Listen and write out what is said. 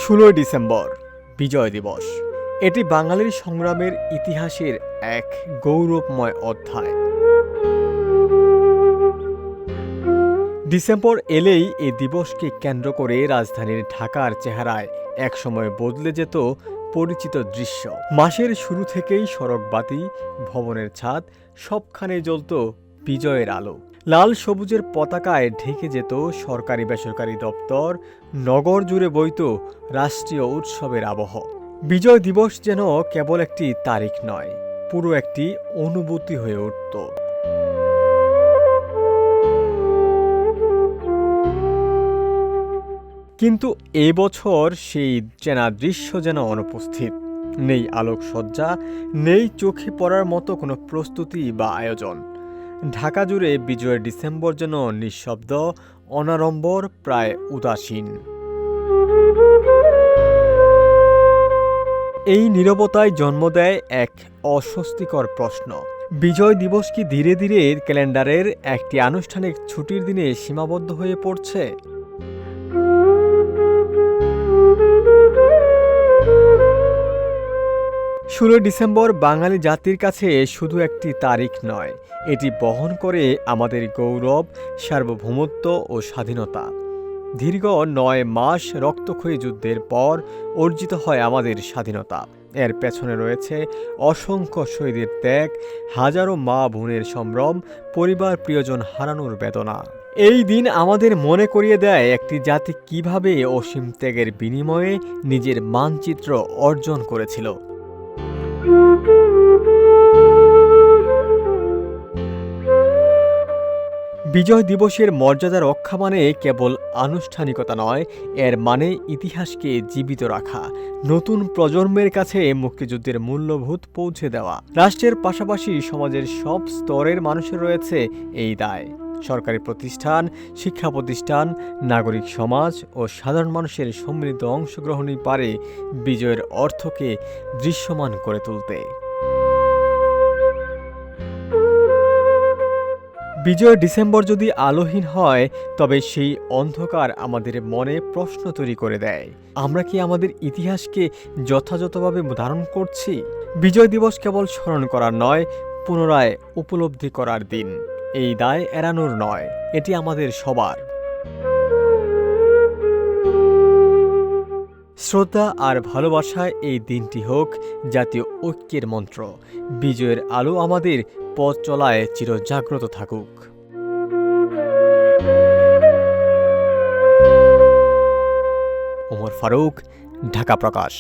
16 December বিজয় দিবস। এটি বাঙালির সংগ্রামের ইতিহাসের এক গৌরবময় অধ্যায়। ডিসেম্বর এলেই এই দিবসকে কেন্দ্র করে রাজধানীর ঢাকার চেহারায় একসময় বদলে যেত পরিচিত দৃশ্য। মাসের শুরু থেকেই সড়কবাতি, ভবনের ছাদ সবখানে জ্বলত বিজয়ের আলো। লাল সবুজের পতাকায় ঢেকে যেত সরকারি বেসরকারি দপ্তর, নগর জুড়ে বইত রাষ্ট্রীয় উৎসবের আবহ। বিজয় দিবস যেন কেবল একটি তারিখ নয়, পুরো একটি অনুভূতি হয়ে উঠত। কিন্তু এবছর সেই চেনা দৃশ্য যেন অনুপস্থিত। নেই আলোকসজ্জা, নেই চোখে পড়ার মতো কোনো প্রস্তুতি বা আয়োজন। ঢাকা জুড়ে বিজয়ের ডিসেম্বর যেন নিঃশব্দ, অনাড়ম্বর, প্রায় উদাসীন। এই নীরবতায় জন্ম দেয় এক অস্বস্তিকর প্রশ্ন: বিজয় দিবস কি ধীরে ধীরে ক্যালেন্ডারের একটি আনুষ্ঠানিক ছুটির দিনে সীমাবদ্ধ হয়ে পড়ছে? 16 ডিসেম্বর বাঙালি জাতির কাছে শুধু একটি তারিখ নয়, এটি বহন করে আমাদের গৌরব, সার্বভৌমত্ব ও স্বাধীনতা। দীর্ঘ 9 মাস রক্তক্ষয়ী যুদ্ধের পর অর্জিত হয় আমাদের স্বাধীনতা। এর পেছনে রয়েছে অসংখ্য শহীদের ত্যাগ, হাজারো মা বোনের সম্ভ্রম, পরিবার প্রিয়জন হারানোর বেদনা। এই দিন আমাদের মনে করিয়ে দেয় একটি জাতি কিভাবে অসীম ত্যাগের বিনিময়ে নিজের মানচিত্র অর্জন করেছিল। বিজয় দিবসের মর্যাদা রক্ষা মানে কেবল আনুষ্ঠানিকতা নয়, এর মানে ইতিহাসকে জীবিত রাখা, নতুন প্রজন্মের কাছে মুক্তিযুদ্ধের মূল্যবোধ পৌঁছে দেওয়া। রাষ্ট্রের পাশাপাশি সমাজের সব স্তরের মানুষের রয়েছে এই দায়। সরকারি প্রতিষ্ঠান, শিক্ষা প্রতিষ্ঠান, নাগরিক সমাজ ও সাধারণ মানুষের সম্মিলিত অংশগ্রহণই পারে বিজয়ের অর্থকে দৃশ্যমান করে তুলতে। বিজয় ডিসেম্বর যদি আলোহীন হয়, তবে সেই অন্ধকার আমাদের মনে প্রশ্ন তৈরি করে দেয়: আমরা কি আমাদের ইতিহাসকে যথাযথভাবে ধারণ করছি? বিজয় দিবস কেবল স্মরণ করার নয়, পুনরায় উপলব্ধি করার দিন। এই দায় এড়ানোর নয়, এটি আমাদের সবার। শ্রদ্ধা আর ভালোবাসায় এই দিনটি হোক জাতীয় ঐক্যের মন্ত্র। বিজয়ের আলো আমাদের পথ চলায় চিরজাগ্রত থাকুক। ওমর ফারুক, ঢাকা প্রকাশ।